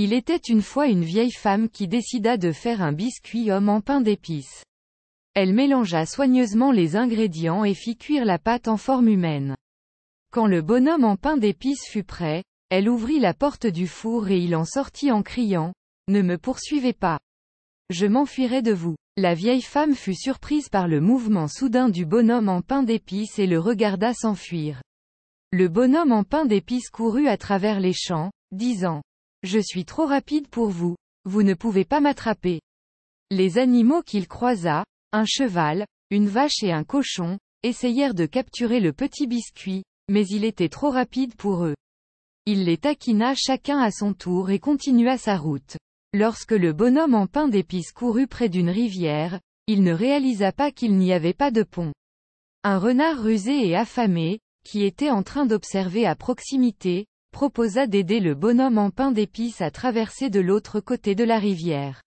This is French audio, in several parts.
Il était une fois une vieille femme qui décida de faire un biscuit homme en pain d'épices. Elle mélangea soigneusement les ingrédients et fit cuire la pâte en forme humaine. Quand le bonhomme en pain d'épices fut prêt, elle ouvrit la porte du four et il en sortit en criant « Ne me poursuivez pas. Je m'enfuirai de vous ». La vieille femme fut surprise par le mouvement soudain du bonhomme en pain d'épices et le regarda s'enfuir. Le bonhomme en pain d'épices courut à travers les champs, disant « Je suis trop rapide pour vous, vous ne pouvez pas m'attraper ». Les animaux qu'il croisa, un cheval, une vache et un cochon, essayèrent de capturer le petit biscuit, mais il était trop rapide pour eux. Il les taquina chacun à son tour et continua sa route. Lorsque le bonhomme en pain d'épices courut près d'une rivière, il ne réalisa pas qu'il n'y avait pas de pont. Un renard rusé et affamé, qui était en train d'observer à proximité, proposa d'aider le bonhomme en pain d'épices à traverser de l'autre côté de la rivière.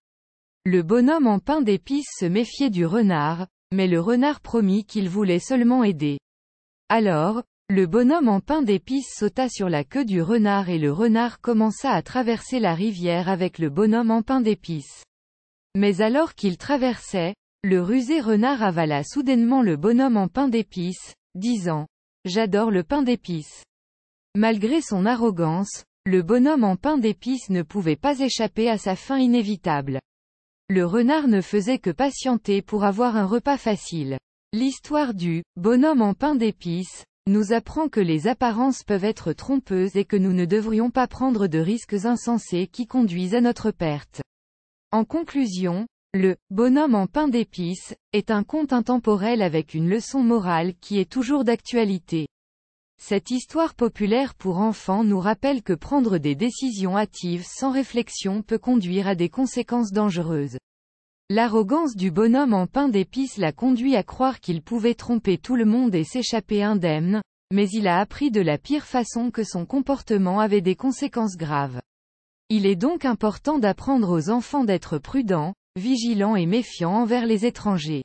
Le bonhomme en pain d'épices se méfiait du renard, mais le renard promit qu'il voulait seulement aider. Alors, le bonhomme en pain d'épices sauta sur la queue du renard et le renard commença à traverser la rivière avec le bonhomme en pain d'épices. Mais alors qu'il traversait, le rusé renard avala soudainement le bonhomme en pain d'épices, disant « J'adore le pain d'épices ». Malgré son arrogance, le bonhomme en pain d'épices ne pouvait pas échapper à sa faim inévitable. Le renard ne faisait que patienter pour avoir un repas facile. L'histoire du « bonhomme en pain d'épices » nous apprend que les apparences peuvent être trompeuses et que nous ne devrions pas prendre de risques insensés qui conduisent à notre perte. En conclusion, le « bonhomme en pain d'épices » est un conte intemporel avec une leçon morale qui est toujours d'actualité. Cette histoire populaire pour enfants nous rappelle que prendre des décisions hâtives sans réflexion peut conduire à des conséquences dangereuses. L'arrogance du bonhomme en pain d'épices l'a conduit à croire qu'il pouvait tromper tout le monde et s'échapper indemne, mais il a appris de la pire façon que son comportement avait des conséquences graves. Il est donc important d'apprendre aux enfants d'être prudents, vigilants et méfiants envers les étrangers.